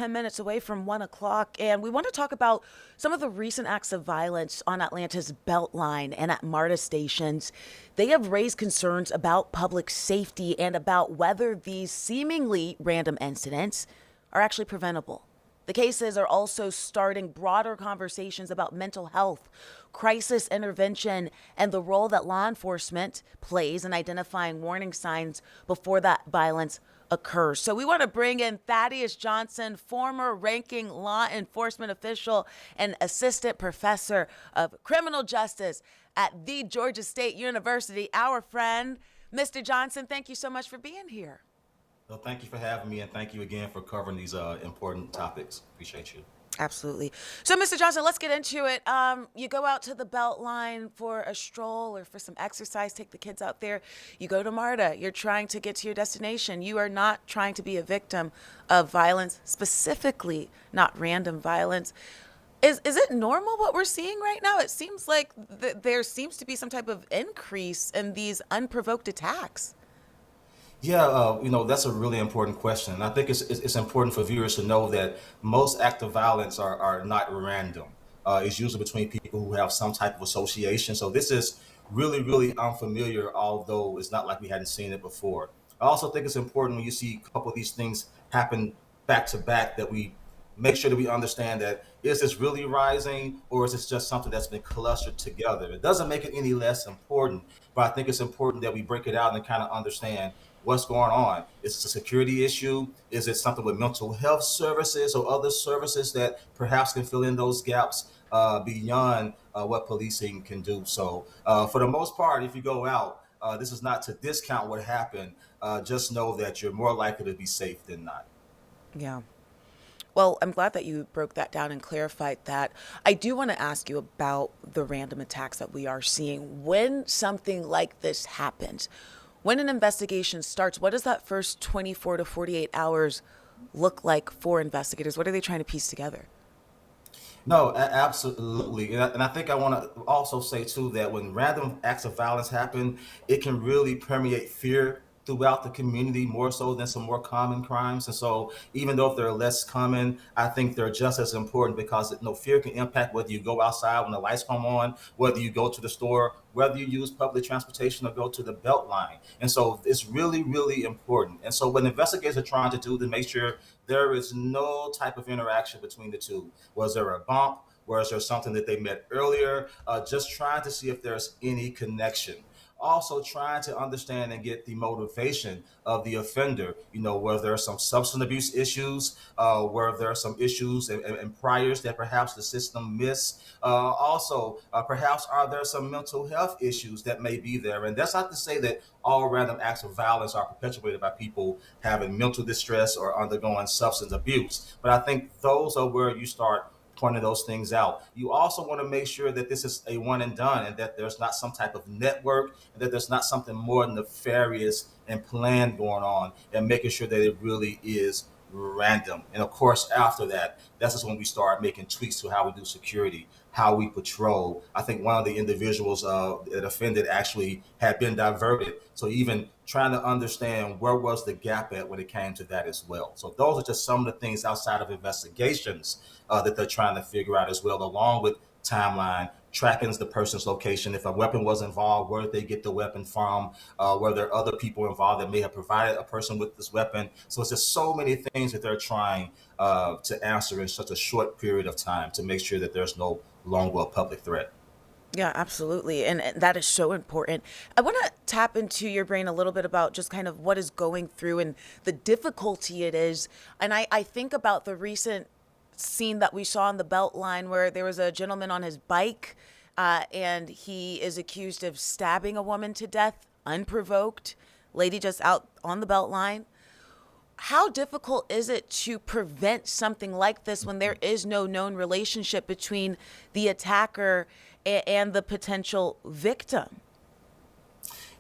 10 minutes away from 1 o'clock, and we want to talk about some of the recent acts of violence on Atlanta's Beltline and at MARTA stations. They have raised concerns about public safety and about whether these seemingly random incidents are actually preventable. The cases are also starting broader conversations about mental health, crisis intervention, and the role that law enforcement plays in identifying warning signs before that violence occurs. So we want to bring in Thaddeus Johnson, former ranking law enforcement official and assistant professor of criminal justice at the Georgia State University, our friend. Mr. Johnson, thank you so much for being here. Well, thank you for having me, and thank you again for covering these important topics. Appreciate you. Absolutely. So, Mr. Johnson, let's get into it. You go out to the Beltline for a stroll or for some exercise, take the kids out there. You go to MARTA. You're trying to get to your destination. You are not trying to be a victim of violence, specifically not random violence. Is it normal what we're seeing right now? It seems like there seems to be some type of increase in these unprovoked attacks. Yeah, that's a really important question. And I think it's important for viewers to know that most acts of violence are not random. It's usually between people who have some type of association. So this is really, really unfamiliar, although it's not like we hadn't seen it before. I also think it's important when you see a couple of these things happen back to back that we make sure that we understand that is this really rising or is this just something that's been clustered together? It doesn't make it any less important, but I think it's important that we break it out and kind of understand what's going on. Is it a security issue? Is it something with mental health services or other services that perhaps can fill in those gaps beyond what policing can do? So, for the most part, if you go out, this is not to discount what happened. Just know that you're more likely to be safe than not. Yeah. Well, I'm glad that you broke that down and clarified that. I do want to ask you about the random attacks that we are seeing. When something like this happens, when an investigation starts, what does that first 24 to 48 hours look like for investigators? What are they trying to piece together? No, absolutely. And I think I want to also say, too, that when random acts of violence happen, it can really permeate fear throughout the community more so than some more common crimes. And so, even though if they're less common, I think they're just as important because fear can impact whether you go outside when the lights come on, whether you go to the store, whether you use public transportation or go to the belt line. And so, it's really, really important. And so, what investigators are trying to do to make sure there is no type of interaction between the two. Was there a bump? Was there something that they met earlier? Just trying to see if there's any connection. Also, trying to understand and get the motivation of the offender. Whether there are some substance abuse issues, where there are some issues and priors that perhaps the system missed. Also, perhaps are there some mental health issues that may be there. And that's not to say that all random acts of violence are perpetuated by people having mental distress or undergoing substance abuse. But I think those are where you start pointing those things out. You also want to make sure that this is a one and done and that there's not some type of network and that there's not something more nefarious and planned going on and making sure that it really is random. And of course, after that, that's just when we start making tweaks to how we do security, how we patrol. I think one of the individuals that offended actually had been diverted. So even trying to understand where was the gap at when it came to that as well. So those are just some of the things outside of investigations that they're trying to figure out as well, along with timeline, tracking the person's location. If a weapon was involved, where did they get the weapon from? Were there other people involved that may have provided a person with this weapon? So it's just so many things that they're trying to answer in such a short period of time to make sure that there's no longer a public threat. Yeah, absolutely. And that is so important. I want to tap into your brain a little bit about just kind of what is going through and the difficulty it is. And I think about the recent scene that we saw on the Beltline where there was a gentleman on his bike and he is accused of stabbing a woman to death unprovoked, lady just out on the Beltline. How difficult is it to prevent something like this when there is no known relationship between the attacker and the potential victim?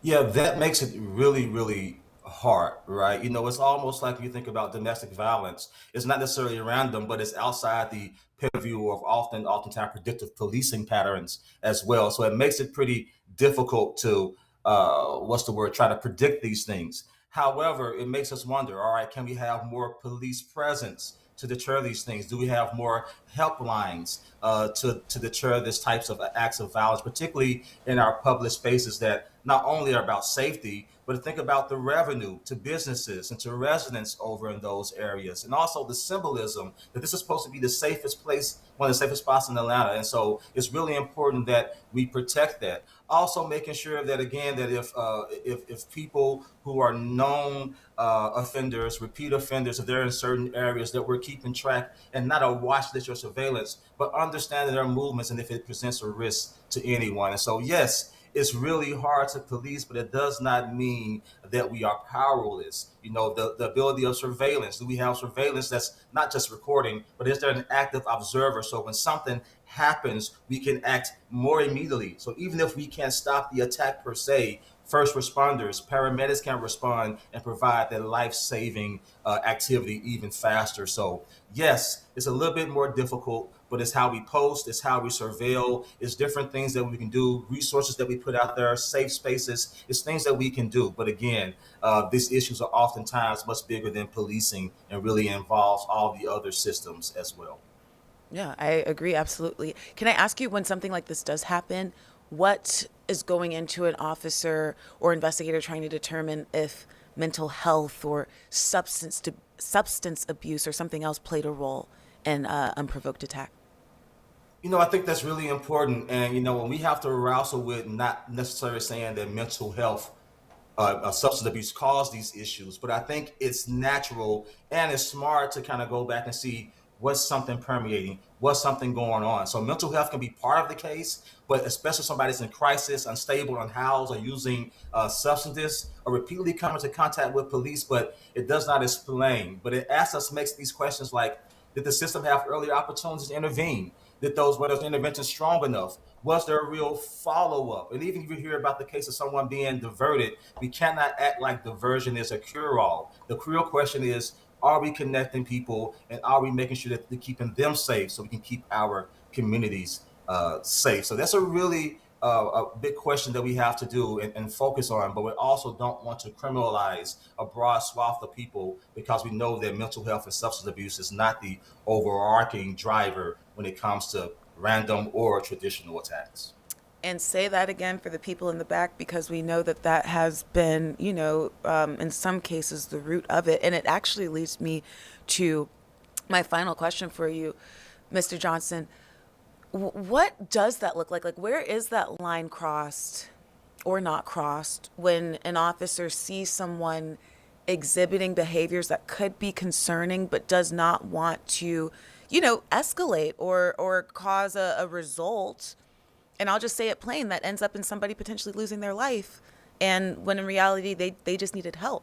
Yeah, that makes it really, really hard, right? It's almost like you think about domestic violence. It's not necessarily random, but it's outside the purview of oftentimes predictive policing patterns as well. So it makes it pretty difficult to, what's the word, try to predict these things. However, it makes us wonder, all right, can we have more police presence to deter these things? Do we have more helplines to deter this types of acts of violence, particularly in our public spaces that not only are about safety, but think about the revenue to businesses and to residents over in those areas, and also the symbolism that this is supposed to be the safest place, one of the safest spots in Atlanta. And so it's really important that we protect that. Also, making sure that again that if people who are known offenders, repeat offenders, if they're in certain areas, that we're keeping track and not a watch list or surveillance, but understanding their movements and if it presents a risk to anyone. And so, yes, it's really hard to police, but it does not mean that we are powerless. The ability of surveillance. Do we have surveillance that's not just recording, but is there an active observer? So when something happens, we can act more immediately. So even if we can't stop the attack per se, first responders, paramedics can respond and provide that life-saving activity even faster. So yes, it's a little bit more difficult, but it's how we post, it's how we surveil, it's different things that we can do, resources that we put out there, safe spaces, it's things that we can do. But again, these issues are oftentimes much bigger than policing and really involves all the other systems as well. Yeah, I agree absolutely. Can I ask you, when something like this does happen, what is going into an officer or investigator trying to determine if mental health or substance abuse or something else played a role in unprovoked attack? I think that's really important. And, when we have to wrestle with not necessarily saying that mental health, substance abuse cause these issues, but I think it's natural and it's smart to kind of go back and see what's something permeating, what's something going on. So mental health can be part of the case, but especially somebody's in crisis, unstable, unhoused, or using substances, or repeatedly come into contact with police, but it does not explain. But it asks us, makes these questions like, did the system have earlier opportunities to intervene? Were those interventions strong enough? Was there a real follow up? And even if you hear about the case of someone being diverted, we cannot act like diversion is a cure all. The real question is, are we connecting people and are we making sure that we're keeping them safe so we can keep our communities safe? So that's a really a big question that we have to do and focus on, but we also don't want to criminalize a broad swath of people because we know that mental health and substance abuse is not the overarching driver when it comes to random or traditional attacks. And say that again for the people in the back, because we know that that has been, in some cases, the root of it. And it actually leads me to my final question for you, Mr. Johnson. What does that look like? Like, where is that line crossed or not crossed when an officer sees someone exhibiting behaviors that could be concerning but does not want to, escalate or cause a result? And I'll just say it plain, that ends up in somebody potentially losing their life. And when in reality, they just needed help.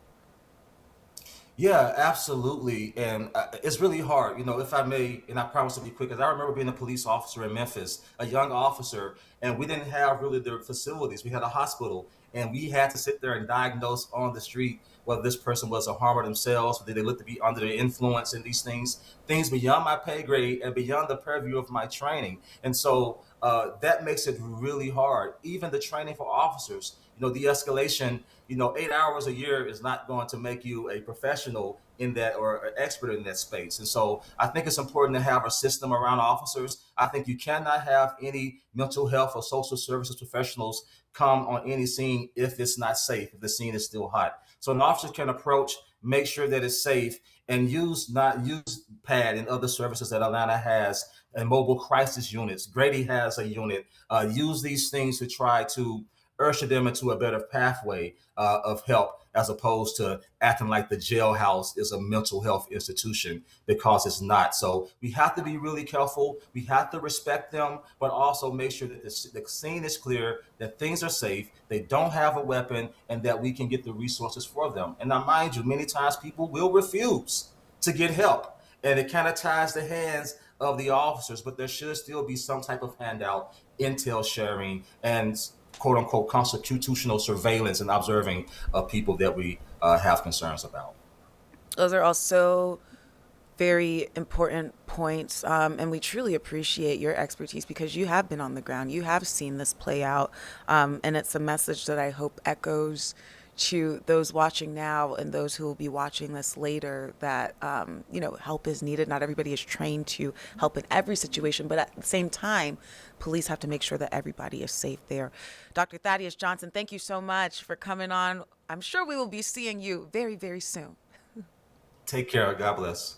Yeah, absolutely. And it's really hard, if I may, and I promise to be quick, because I remember being a police officer in Memphis, a young officer, and we didn't have really the facilities. We had a hospital, and we had to sit there and diagnose on the street whether this person was a harmer themselves, or did they look to be under the influence and these things beyond my pay grade and beyond the purview of my training. And so that makes it really hard. Even the training for officers, de escalation, 8 hours a year is not going to make you a professional in that or an expert in that space. And so I think it's important to have a system around officers. I think you cannot have any mental health or social services professionals come on any scene if it's not safe, if the scene is still hot. So an officer can approach, make sure that it's safe, and not use PAD and other services that Atlanta has and mobile crisis units. Grady has a unit. Use these things to try to usher them into a better pathway of help, as opposed to acting like the jailhouse is a mental health institution, because it's not. So we have to be really careful. We have to respect them, but also make sure that the scene is clear, that things are safe, they don't have a weapon, and that we can get the resources for them. And now, mind you, many times people will refuse to get help, and it kind of ties the hands of the officers, but there should still be some type of handout, intel sharing, and quote unquote constitutional surveillance and observing of people that we have concerns about. Those are also very important points. And we truly appreciate your expertise because you have been on the ground. You have seen this play out. And it's a message that I hope echoes to those watching now and those who will be watching this later that, help is needed. Not everybody is trained to help in every situation, but at the same time, police have to make sure that everybody is safe there. Dr. Thaddeus Johnson, thank you so much for coming on. I'm sure we will be seeing you very, very soon. Take care. God bless.